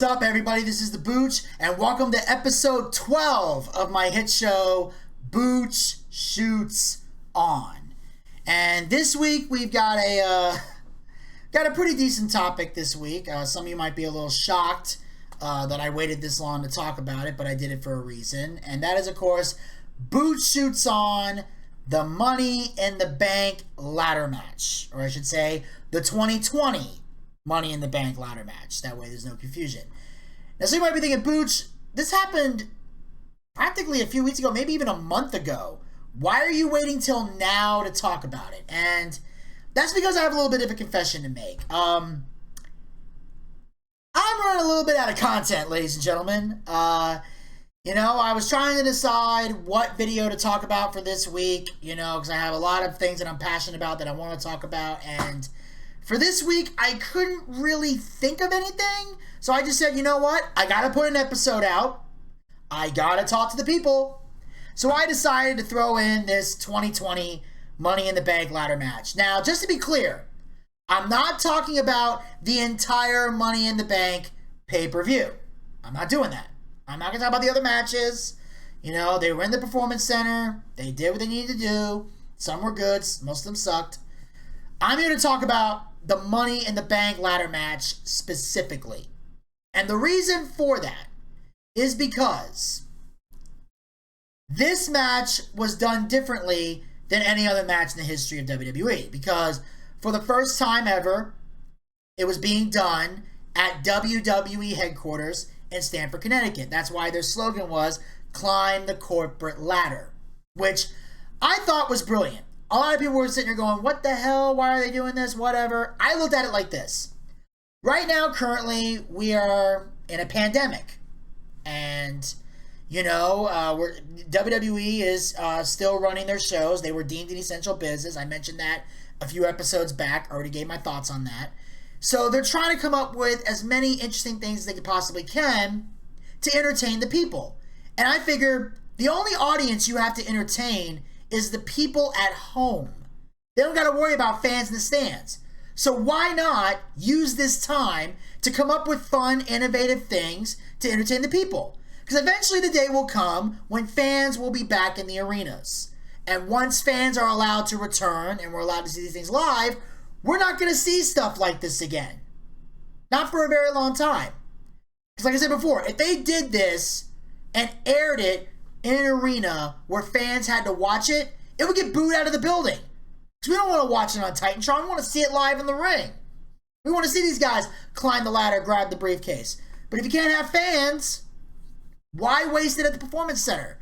What's up, everybody? This is the Booch, and welcome to episode 12 of my hit show, Booch Shoots On. And this week we've got a pretty decent topic this week. Some of you might be a little shocked that I waited this long to talk about it, but I did it for a reason. And that is, of course, Booch Shoots On, the Money in the Bank ladder match, or I should say, the 2020 Money in the Bank ladder match. That way there's no confusion. Now, so you might be thinking, Booch, this happened practically a few weeks ago, maybe even a month ago. Why are you waiting till now to talk about it? And that's because I have a little bit of a confession to make. I'm running a little bit out of content, ladies and gentlemen. I was trying to decide what video to talk about for this week, because I have a lot of things that I'm passionate about that I want to talk about, and for this week, I couldn't really think of anything, so I just said, you know what? I gotta put an episode out. I gotta talk to the people. So I decided to throw in this 2020 Money in the Bank ladder match. Now, just to be clear, I'm not talking about the entire Money in the Bank pay-per-view. I'm not doing that. I'm not gonna talk about the other matches. They were in the Performance Center. They did what they needed to do. Some were good. Most of them sucked. I'm here to talk about the Money in the Bank ladder match specifically. And the reason for that is because this match was done differently than any other match in the history of WWE. Because for the first time ever, it was being done at WWE Headquarters in Stanford, Connecticut. That's why their slogan was, "Climb the Corporate Ladder," which I thought was brilliant. A lot of people were sitting here going, what the hell? Why are they doing this? Whatever. I looked at it like this. Right now, currently, we are in a pandemic. And, WWE is still running their shows. They were deemed an essential business. I mentioned that a few episodes back. I already gave my thoughts on that. So they're trying to come up with as many interesting things as they possibly can to entertain the people. And I figure the only audience you have to entertain is the people at home. They don't got to worry about fans in the stands. So why not use this time to come up with fun, innovative things to entertain the people? Because eventually the day will come when fans will be back in the arenas. And once fans are allowed to return and we're allowed to see these things live, we're not going to see stuff like this again. Not for a very long time. Because like I said before, if they did this and aired it in an arena where fans had to watch it, it would get booed out of the building. Because we don't want to watch it on Titantron. We want to see it live in the ring. We want to see these guys climb the ladder, grab the briefcase. But if you can't have fans, why waste it at the Performance Center?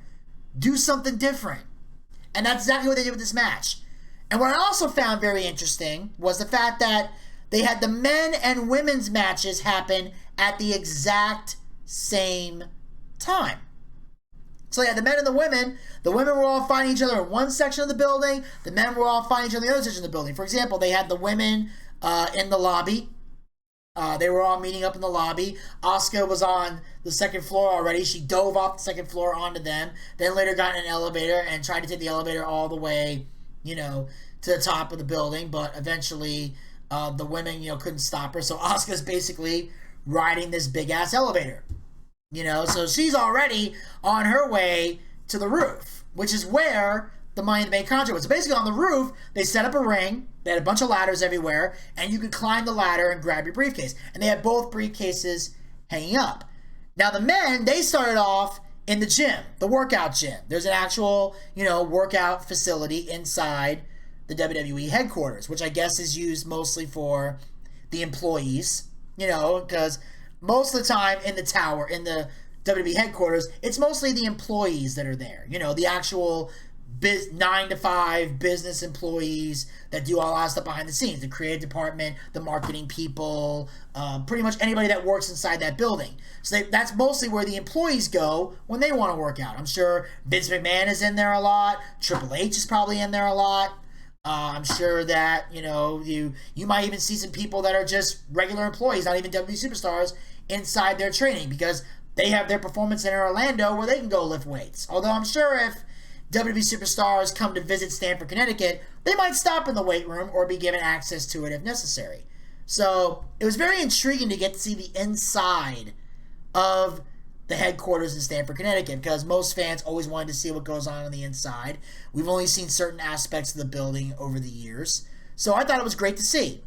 Do something different. And that's exactly what they did with this match. And what I also found very interesting was the fact that they had the men and women's matches happen at the exact same time. So yeah, the men and the women were all fighting each other in one section of the building. The men were all fighting each other in the other section of the building. For example, they had the women in the lobby. They were all meeting up in the lobby. Asuka was on the second floor already. She dove off the second floor onto them. Then later got in an elevator and tried to take the elevator all the way, to the top of the building. But eventually, the women, couldn't stop her. So Asuka's basically riding this big-ass elevator. So she's already on her way to the roof, which is where the Money in the Bank contract was. So basically on the roof, they set up a ring, they had a bunch of ladders everywhere, and you could climb the ladder and grab your briefcase. And they had both briefcases hanging up. Now the men, they started off in the gym, the workout gym. There's an actual, workout facility inside the WWE Headquarters, which I guess is used mostly for the employees, because most of the time in the tower, in the WWE Headquarters, it's mostly the employees that are there. The actual 9-to-5 business employees that do all that stuff behind the scenes. The creative department, the marketing people, pretty much anybody that works inside that building. So that's mostly where the employees go when they want to work out. I'm sure Vince McMahon is in there a lot. Triple H is probably in there a lot. I'm sure that, you might even see some people that are just regular employees, not even WWE superstars, inside their training because they have their Performance Center in Orlando where they can go lift weights. Although I'm sure if WWE superstars come to visit Stanford, Connecticut, they might stop in the weight room or be given access to it if necessary. So it was very intriguing to get to see the inside of the headquarters in Stanford, Connecticut, because most fans always wanted to see what goes on the inside. We've only seen certain aspects of the building over the years. So I thought it was great to see.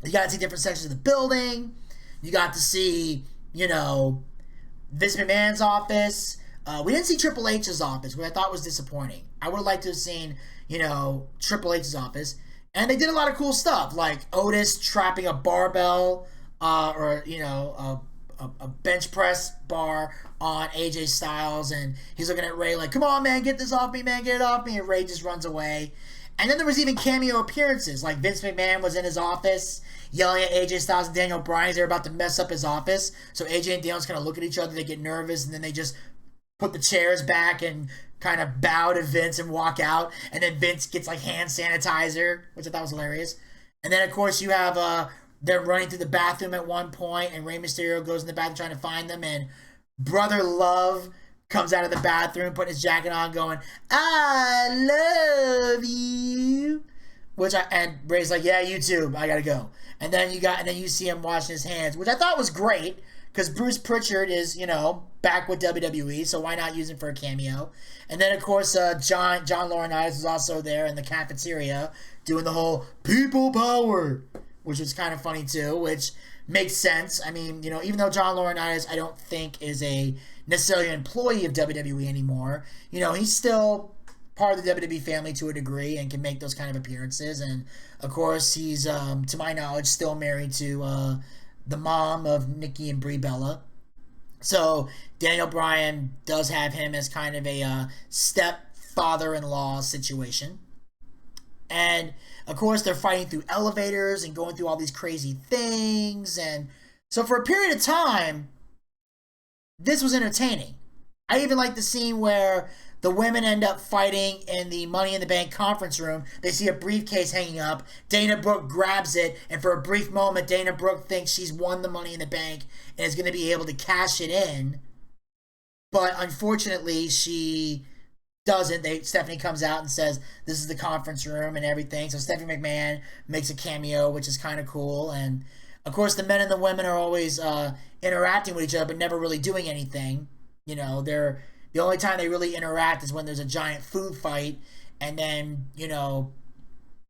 You got to see different sections of the building. You got to see, Vince McMahon's office. We didn't see Triple H's office, which I thought was disappointing. I would have liked to have seen, Triple H's office. And they did a lot of cool stuff, like Otis trapping a barbell a bench press bar on AJ Styles, and he's looking at Ray like, come on, man, get this off me, man, get it off me, and Ray just runs away. And then there was even cameo appearances, like Vince McMahon was in his office yelling at AJ Styles and Daniel Bryan as they were about to mess up his office. So AJ and Daniel's kind of look at each other, they get nervous, and then they just put the chairs back and kind of bow to Vince and walk out. And then Vince gets like hand sanitizer, which I thought was hilarious. And then, of course, you have they're running through the bathroom at one point, and Rey Mysterio goes in the bathroom trying to find them, and Brother Love comes out of the bathroom, putting his jacket on, going, I love you. And Ray's like, yeah, you too, I gotta go. And then you see him washing his hands, which I thought was great, because Bruce Pritchard is, back with WWE, so why not use him for a cameo? And then, of course, John Laurinaitis is also there in the cafeteria doing the whole people power, which was kind of funny too, which makes sense. I mean, even though John Laurinaitis, I don't think is necessarily an employee of WWE anymore, he's still part of the WWE family to a degree and can make those kind of appearances. And, of course, he's, to my knowledge, still married to the mom of Nikki and Brie Bella. So Daniel Bryan does have him as kind of a stepfather-in-law situation. And, of course, they're fighting through elevators and going through all these crazy things. And so for a period of time, this was entertaining. I even like the scene where the women end up fighting in the Money in the Bank conference room. They see a briefcase hanging up. Dana Brooke grabs it, and for a brief moment, Dana Brooke thinks she's won the Money in the Bank and is going to be able to cash it in. But unfortunately, she doesn't. Stephanie comes out and says this is the conference room and everything. So Stephanie McMahon makes a cameo, which is kind of cool. And of course, the men and the women are always interacting with each other, but never really doing anything. They're the only time they really interact is when there's a giant food fight, and then Shayna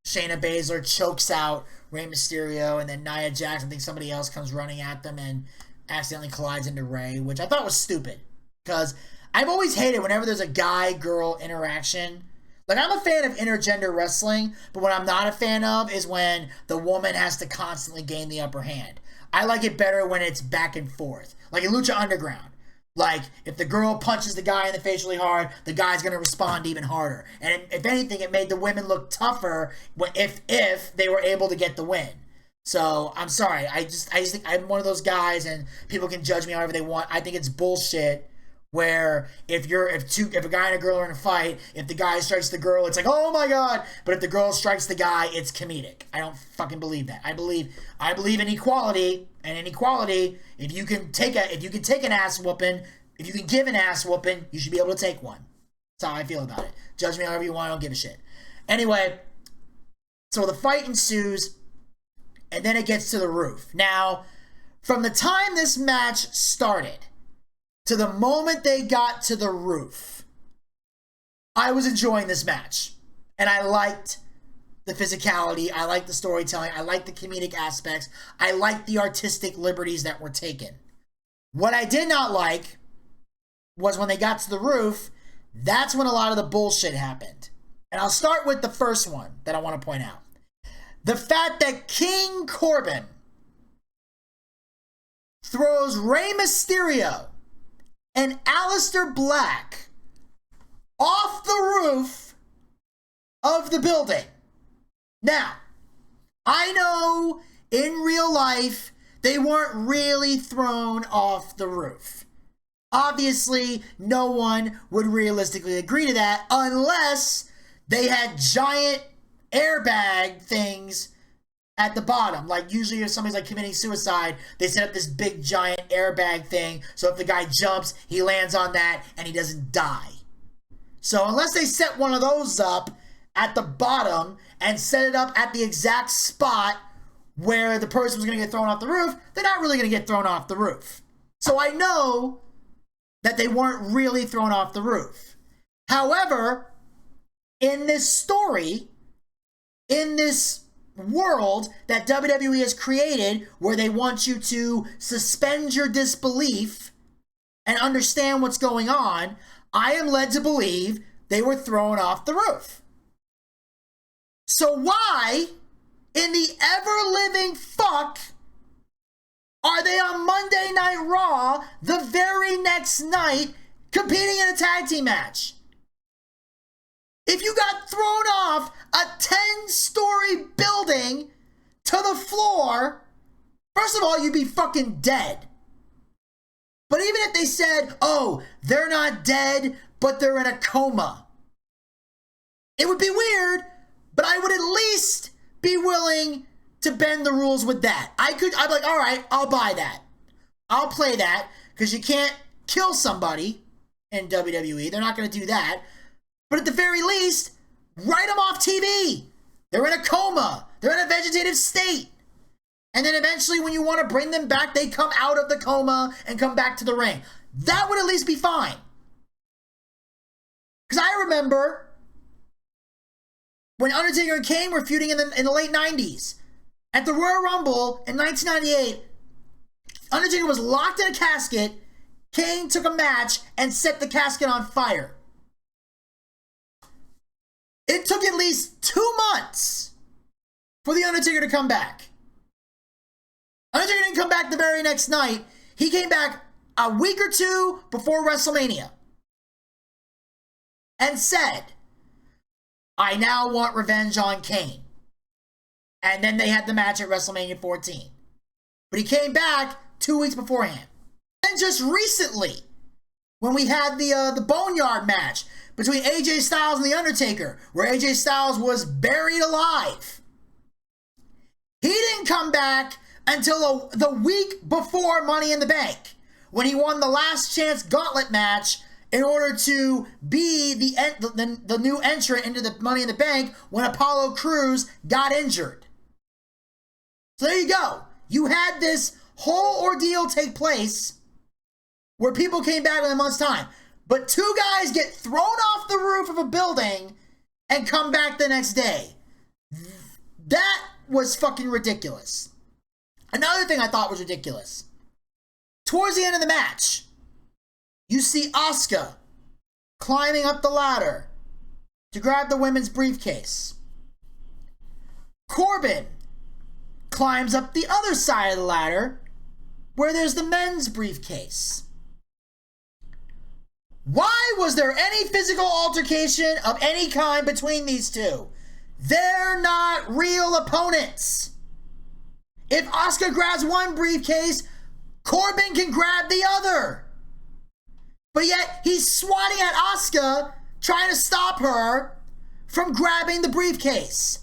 Baszler chokes out Rey Mysterio, and then Nia Jax, I think somebody else comes running at them and accidentally collides into Rey, which I thought was stupid because I've always hated whenever there's a guy-girl interaction. Like, I'm a fan of intergender wrestling, but what I'm not a fan of is when the woman has to constantly gain the upper hand. I like it better when it's back and forth. Like in Lucha Underground. Like, if the girl punches the guy in the face really hard, the guy's going to respond even harder. And if anything, it made the women look tougher if they were able to get the win. So, I'm sorry. I just think I'm one of those guys, and people can judge me however they want. I think it's bullshit where if a guy and a girl are in a fight, if the guy strikes the girl, it's like, oh my god. But if the girl strikes the guy, it's comedic. I don't fucking believe that. I believe in equality, and in equality, if you can take an ass whooping, if you can give an ass whooping, you should be able to take one. That's how I feel about it. Judge me however you want, I don't give a shit. Anyway, so the fight ensues, and then it gets to the roof. Now, from the time this match started to the moment they got to the roof, I was enjoying this match. And I liked the physicality. I liked the storytelling. I liked the comedic aspects. I liked the artistic liberties that were taken. What I did not like was when they got to the roof, that's when a lot of the bullshit happened. And I'll start with the first one that I want to point out. The fact that King Corbin throws Rey Mysterio and Aleister Black off the roof of the building. Now, I know in real life they weren't really thrown off the roof. Obviously, no one would realistically agree to that unless they had giant airbag things at the bottom. Like, usually if somebody's like committing suicide, they set up this big giant airbag thing, so if the guy jumps, he lands on that and he doesn't die. So unless they set one of those up at the bottom and set it up at the exact spot where the person was going to get thrown off the roof, they're not really going to get thrown off the roof. So I know that they weren't really thrown off the roof. However, in this story, in this world that WWE has created where they want you to suspend your disbelief and understand what's going on, I am led to believe they were thrown off the roof. So why in the ever-living fuck are they on Monday Night Raw the very next night competing in a tag team match? If you got thrown off a 10-story building to the floor, first of all, you'd be fucking dead. But even if they said, oh, they're not dead, but they're in a coma, it would be weird, but I would at least be willing to bend the rules with that. I'd be like, all right, I'll buy that. I'll play that, because you can't kill somebody in WWE. They're not going to do that. But at the very least, write them off TV. They're in a coma. They're in a vegetative state. And then eventually when you want to bring them back, they come out of the coma and come back to the ring. That would at least be fine. Because I remember when Undertaker and Kane were feuding in the late 90s. At the Royal Rumble in 1998, Undertaker was locked in a casket. Kane took a match and set the casket on fire. It took at least 2 months for The Undertaker to come back. Undertaker didn't come back the very next night. He came back a week or two before WrestleMania and said, I now want revenge on Kane. And then they had the match at WrestleMania 14. But he came back 2 weeks beforehand. And just recently, when we had the Boneyard match between AJ Styles and The Undertaker, where AJ Styles was buried alive, he didn't come back until the week before Money in the Bank, when he won the last chance gauntlet match in order to be the new entrant into the Money in the Bank when Apollo Crews got injured. So there you go. You had this whole ordeal take place where people came back in a month's time. But two guys get thrown off the roof of a building and come back the next day. That was fucking ridiculous. Another thing I thought was ridiculous. Towards the end of the match, you see Asuka climbing up the ladder to grab the women's briefcase. Corbin climbs up the other side of the ladder where there's the men's briefcase. Why was there any physical altercation of any kind between these two? They're not real opponents. If Asuka grabs one briefcase, Corbin can grab the other. But yet he's swatting at Asuka, trying to stop her from grabbing the briefcase.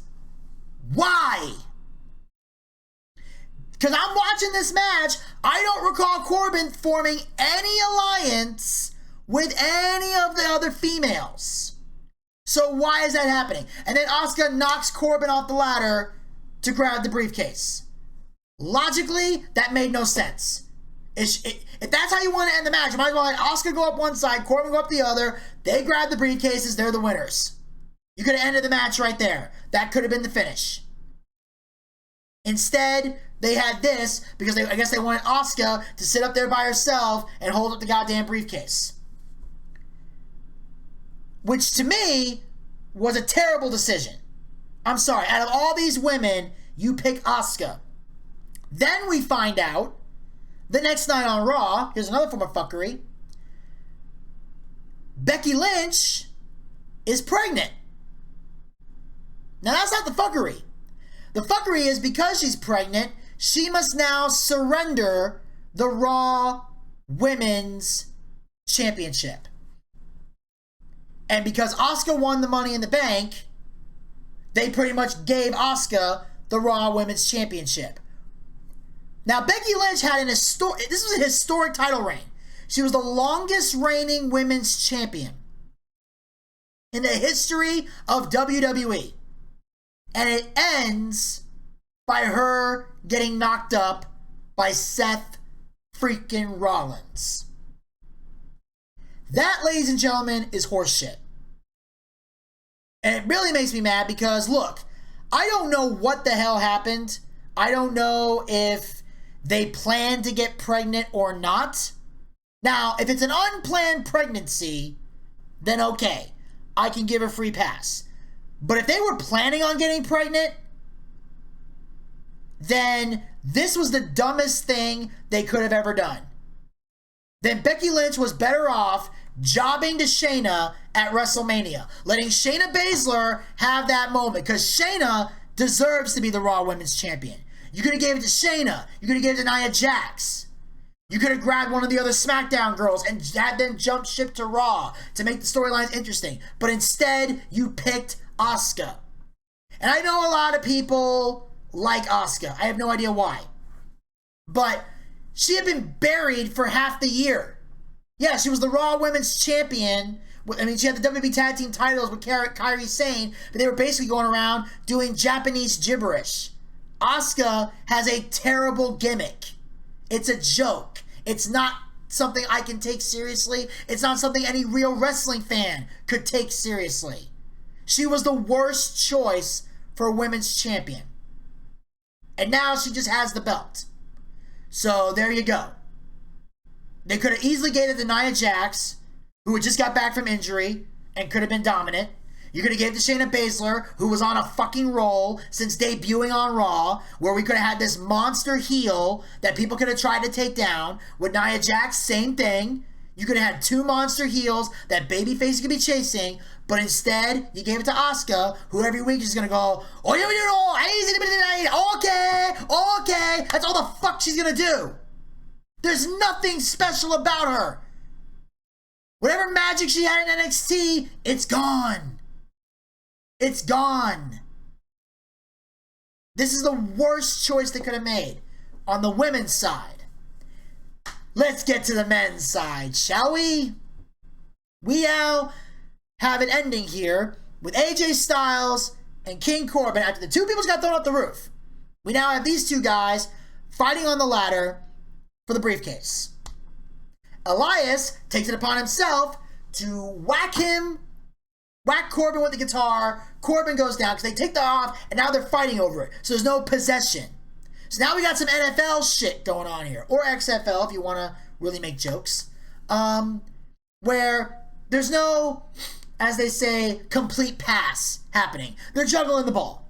Why? Because I'm watching this match, I don't recall Corbin forming any alliance with any of the other females. So why is that happening? And then Asuka knocks Corbin off the ladder to grab the briefcase. Logically, that made no sense. If that's how you want to end the match, you might as well let Asuka go up one side, Corbin go up the other. They grab the briefcases, they're the winners. You could have ended the match right there. That could have been the finish. Instead, they had this because I guess they wanted Asuka to sit up there by herself and hold up the goddamn briefcase. Which to me was a terrible decision. I'm sorry, out of all these women, you pick Asuka. Then we find out the next night on Raw, here's another form of fuckery, Becky Lynch is pregnant. Now that's not the fuckery. The fuckery is because she's pregnant, she must now surrender the Raw Women's Championship. And because Asuka won the Money in the Bank, they pretty much gave Asuka the Raw Women's Championship. Now, Becky Lynch had this was a historic title reign. She was the longest reigning women's champion in the history of WWE. And it ends by her getting knocked up by Seth freaking Rollins. That, ladies and gentlemen, is horseshit. And it really makes me mad because, look, I don't know what the hell happened. I don't know if they planned to get pregnant or not. Now, if it's an unplanned pregnancy, then okay, I can give a free pass. But if they were planning on getting pregnant, then this was the dumbest thing they could have ever done. Then Becky Lynch was better off jobbing to Shayna at WrestleMania, letting Shayna Baszler have that moment, because Shayna deserves to be the Raw Women's Champion. You could have gave it to Shayna. You could have given it to Nia Jax. You could have grabbed one of the other SmackDown girls and had them jump ship to Raw to make the storylines interesting. But instead, you picked Asuka. And I know a lot of people like Asuka. I have no idea why. But she had been buried for half the year. Yeah, she was the Raw Women's Champion. I mean, she had the WWE Tag Team titles with Kairi Sane, but they were basically going around doing Japanese gibberish. Asuka has a terrible gimmick. It's a joke. It's not something I can take seriously. It's not something any real wrestling fan could take seriously. She was the worst choice for a women's champion. And now she just has the belt. So there you go. They could have easily gave it to Nia Jax, who had just got back from injury and could have been dominant. You could have gave it to Shayna Baszler, who was on a fucking roll since debuting on Raw, where we could have had this monster heel that people could have tried to take down. With Nia Jax, same thing. You could have had two monster heels that babyface could be chasing, but instead, you gave it to Asuka, who every week is going to go, okay, that's all the fuck she's going to do. There's nothing special about her. Whatever magic she had in NXT, it's gone. It's gone. This is the worst choice they could have made on the women's side. Let's get to the men's side, shall we? We now have an ending here with AJ Styles and King Corbin. After the two people got thrown off the roof, we now have these two guys fighting on the ladder for the briefcase. Elias takes it upon himself to whack Corbin with the guitar. Corbin goes down because they take that off, and now they're fighting over it. So there's no possession. So now we got some NFL shit going on here, or XFL if you want to really make jokes, where there's no, as they say, complete pass happening. They're juggling the ball.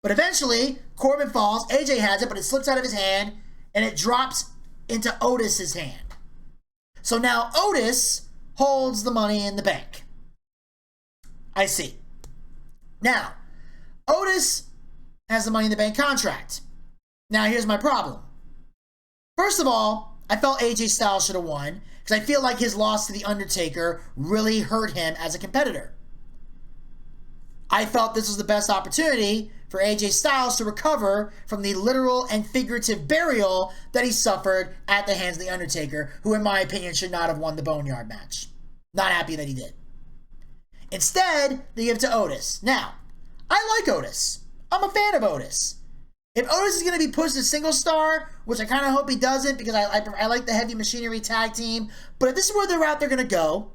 But eventually, Corbin falls. AJ has it, but it slips out of his hand, and it drops into Otis's hand. So now Otis holds the money in the bank. I see. Now, Otis has the Money in the Bank contract. Now, here's my problem. First of all, I felt AJ Styles should have won because I feel like his loss to The Undertaker really hurt him as a competitor. I felt this was the best opportunity for AJ Styles to recover from the literal and figurative burial that he suffered at the hands of The Undertaker, who in my opinion should not have won the Boneyard match. Not happy that he did. Instead, they give it to Otis. Now, I like Otis. I'm a fan of Otis. If Otis is going to be pushed as single star, which I kind of hope he doesn't because I like the Heavy Machinery tag team, but if this is where the route they're going to go,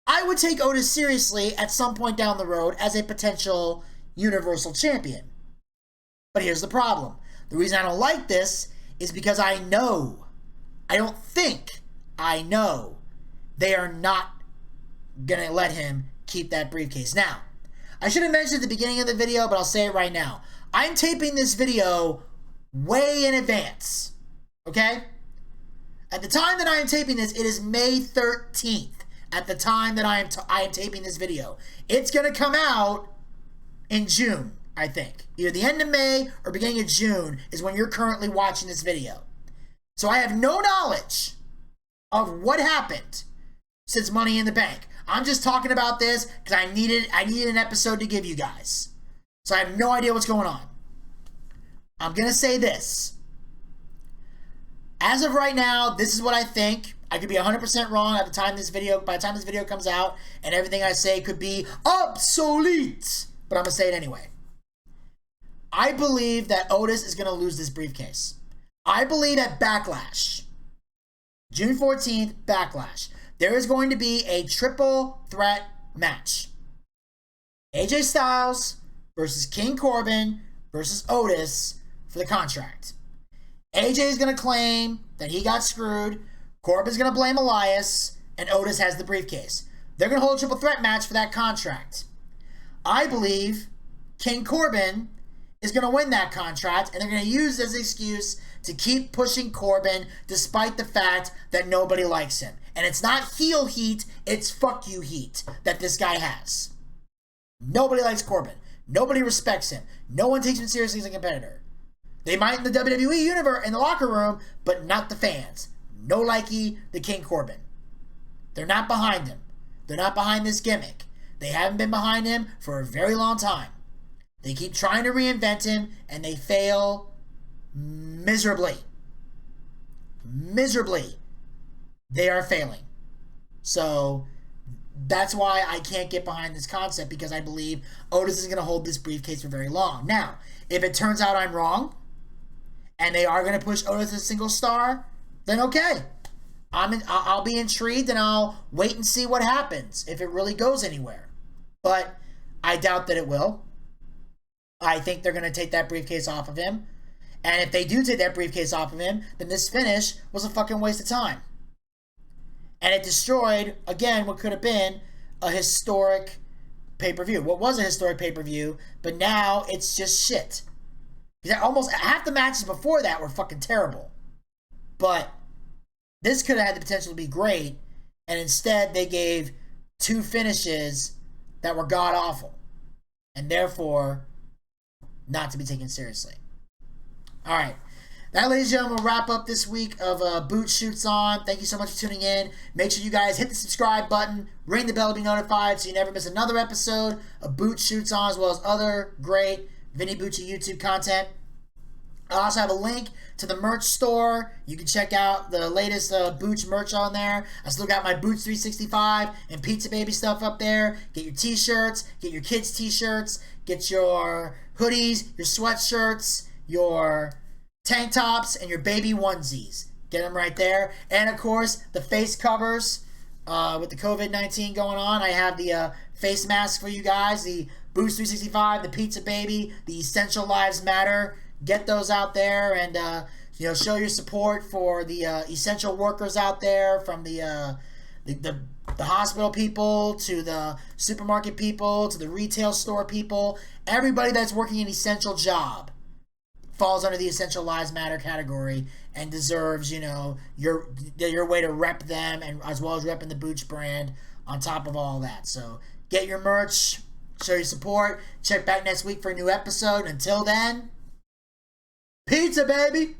I would take Otis seriously at some point down the road as a potential Universal Champion. But here's the problem. The reason I don't like this is because I know they are not going to let him keep that briefcase. Now, I should have mentioned at the beginning of the video, but I'll say it right now. I'm taping this video way in advance, okay? At the time that I am taping this, it is May 13th. At the time that I am taping this video. It's going to come out in June, I think. Either the end of May or beginning of June is when you're currently watching this video. So I have no knowledge of what happened since Money in the Bank. I'm just talking about this because I needed an episode to give you guys. So I have no idea what's going on. I'm going to say this. As of right now, this is what I think. I could be 100% wrong by the time this video comes out, and everything I say could be obsolete. But I'm going to say it anyway. I believe that Otis is going to lose this briefcase. I believe at Backlash, June 14th, Backlash, there is going to be a triple threat match. AJ Styles versus King Corbin versus Otis for the contract. AJ is going to claim that he got screwed. Corbin's going to blame Elias. And Otis has the briefcase. They're going to hold a triple threat match for that contract. I believe King Corbin is going to win that contract, and they're going to use this excuse to keep pushing Corbin despite the fact that nobody likes him. And it's not heel heat, it's fuck you heat that this guy has. Nobody likes Corbin. Nobody respects him. No one takes him seriously as a competitor. They might in the WWE universe, in the locker room, but not the fans. No likey the King Corbin. They're not behind him. They're not behind this gimmick. They haven't been behind him for a very long time. They keep trying to reinvent him, and they fail miserably. Miserably. They are failing. So that's why I can't get behind this concept, because I believe Otis is going to hold this briefcase for very long. Now, if it turns out I'm wrong, and they are going to push Otis as a single star, then okay. I'll be intrigued, and I'll wait and see what happens, if it really goes anywhere. But I doubt that it will. I think they're going to take that briefcase off of him. And if they do take that briefcase off of him, then this finish was a fucking waste of time. And it destroyed, again, what could have been a historic pay-per-view. What was a historic pay-per-view, but now it's just shit. Almost half the matches before that were fucking terrible. But this could have had the potential to be great, and instead they gave two finishes that were god-awful, and therefore not to be taken seriously. Alright, that, ladies and gentlemen, will wrap up this week of Booch Shoots On. Thank you so much for tuning in. Make sure you guys hit the subscribe button, ring the bell to be notified so you never miss another episode of Booch Shoots On, as well as other great Vinny Bucci YouTube content. I also have a link to the merch store. You can check out the latest Booch merch on there. I still got my Booch 365 and Pizza Baby stuff up there. Get your t-shirts, get your kids' t-shirts, get your hoodies, your sweatshirts, your tank tops, and your baby onesies. Get them right there. And, of course, the face covers with the COVID-19 going on. I have the face mask for you guys, the Booch 365, the Pizza Baby, the Essential Lives Matter. Get those out there, and show your support for the essential workers out there, from the hospital people to the supermarket people to the retail store people. Everybody that's working an essential job falls under the Essential Lives Matter category and deserves, your way to rep them, and as well as repping the Booch brand on top of all that. So get your merch, show your support. Check back next week for a new episode. Until then, pizza, baby!